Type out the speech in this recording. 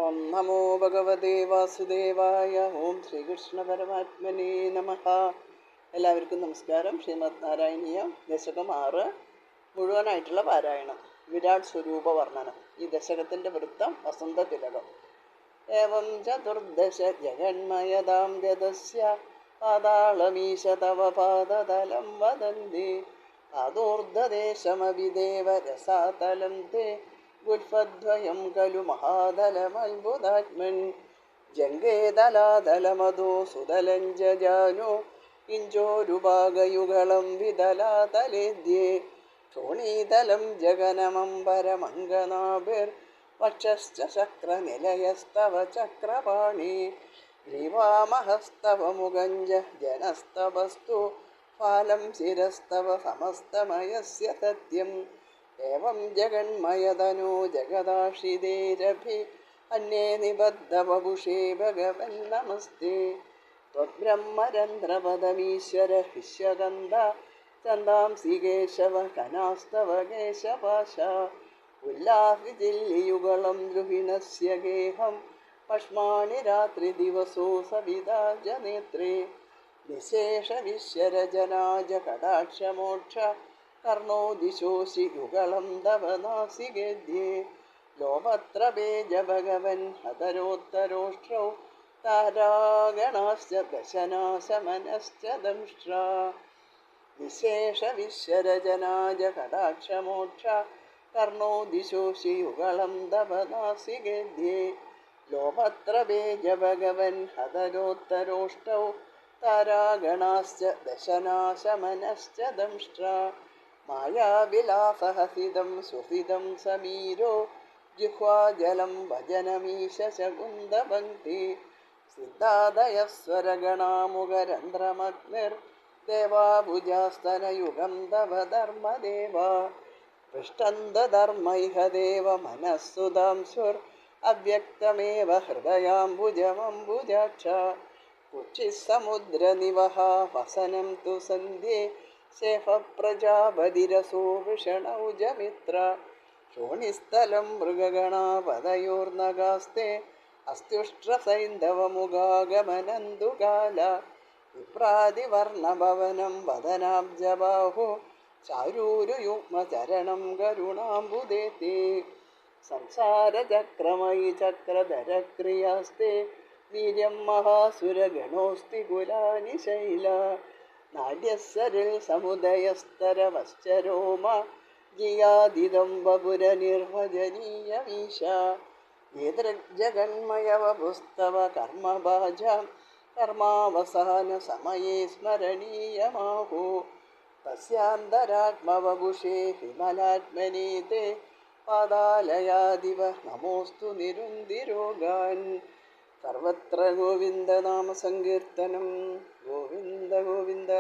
ഓം നമോ ഭഗവതേ വാസുദേവായ. ഓം ശ്രീകൃഷ്ണ പരമാത്മനേ നമഃ. എല്ലാവർക്കും നമസ്കാരം. ശ്രീമദ് നാരായണീയം ദശകം 6 മുഴുവനായിട്ടുള്ള പാരായണം. വിരാട് സ്വരൂപ വർണ്ണനം. ഈ ദശകത്തിൻ്റെ വൃത്തം വസന്ത തിലകം. ഏവം ചതുർദശ ജഗന്മയതാം ജതസ്യ പാതാളമീശ തവ പാദതലം വദന്തി പാദോർദ്ധദേശമവിദേവ രസാതലം തേ ഗുൽഫദ്വയം ഖലു മഹാതലമത്ഭുതാത്മൻ ജംഗേതലാതലമധോ സുതലഞ്ജാനോ കിഞ്ചോരുഭാഗയുഗളം വിതലാതലേദ്യേ ക്ഷോണീതലം ജഗനമംബരമംഗനാഭിർ വക്ഷശ്ച ചക്രനിലയസ്തവ ചക്രപാണി ഗ്രീവാമഹസ്തവ മുഖഞ്ച ജനസ്തവസ്തു ഫാലം ശിരസ്തവ സമസ്തമയസ്യ സത്യം ഏവം ജഗന്മയതനോ ജഗദാഷിതേരഭി അന്യേ നിബദ്ധവപുഷേ ഭഗവൻ നമസ്തേ ത്വബ്രഹ്മരന്ധ്രപദമീശ്വര വിശ്വകന്ദ ചന്ദാംസി കേശവ കനാസ്തവ കേശപാശ ഉല്ലാസിജില്ലിയുഗളം ദ്രുഹിണസ്യ ഗേഹം പഷ്മാണി രാത്രി ദിവസോ സവിതാജനേത്രേ വിശേഷ വിശ്വരജനാജ കടാക്ഷമോക്ഷ കർണോ ദിശോശി യുഗളം തവ നാസികേദ്യേ ലോപത്രപേജ ഭഗവൻ ഹതരോത്തരോഷ്ട്രൗ താരാഗണാശ്ച ദശനാശമനശ്ച ദംഷ്ട്രാ വിശേഷ വിശ്വരജനാജ കടാക്ഷമോക്ഷ കർണോ ദിശോശി യുഗളം തവ നാസികേദ്യേ ലോപത്രപേജ ഭഗവൻ ഹതരോത്തരോഷ്ടൗ താരാഗണാശ്ച ദശനാശമനശ്ച ദംഷ്ട്രാ മായാവിലാസഹസിതം സുഹിതം സമീരോ ജിഹ്വാജലം ഭജനമീശ ശകുന്തപങ്ക്തി സിദ്ധാദയസ്വരഗണാമുഖരന്ധ്രമഗ്നിർ ദേവാഭുജാസ്തനയുഗം തവ ധർമ്മദേവ പൃഷ്ടന്തധർമ്മൈഹ ദേവ മനഃസുധാംസുർ അവ്യക്തമേവ ഹൃദയാംബുജമംബുജാക്ഷ കുച്ചിസമുദ്രനിവഹ വസനം തു സന്ധ്യേ ശേഫ പ്രജാപതിരസോ വൃഷണൗജമിത്ര ശോണിസ്ഥലം മൃഗഗണാപതയോർനഗാസ്തേ അസ്ത്യുഷ്ട്രസൈന്ധവമുഖാഗമനന്തുകാല വിപ്രാതിവർണഭവനം വദനാബ്ജബാഹു ചാരൂരുയുഗ്മചരണം കരുണാംബുദേതേ സംസാരചക്രമയി ചക്രധരക്രിയാസ്തേ വീര്യം മഹാസുരഗണോസ്തി കുലാനി ശൈല നാട്യസരിൽ സമുദയസ്തരവശ്ചരോമ ജിയാദിദം വപുരനിർവചനീയമീശ ഏതൃജഗന്മയവപുസ്തവ കർമ്മഭാജാം കർമാവസാന സമയേ സ്മരണീയമാഹു തസ്യാന്തരാത്മവപുഷേ വിമലാത്മനേ തേ പാദാലയാദിവ നമോസ്തു നിരുന്തിരോഗാൻ സർവത്ര ഗോവിന്ദനാമസങ്കീർത്തനം. ഗോവിന്ദ ഗോവിന്ദ.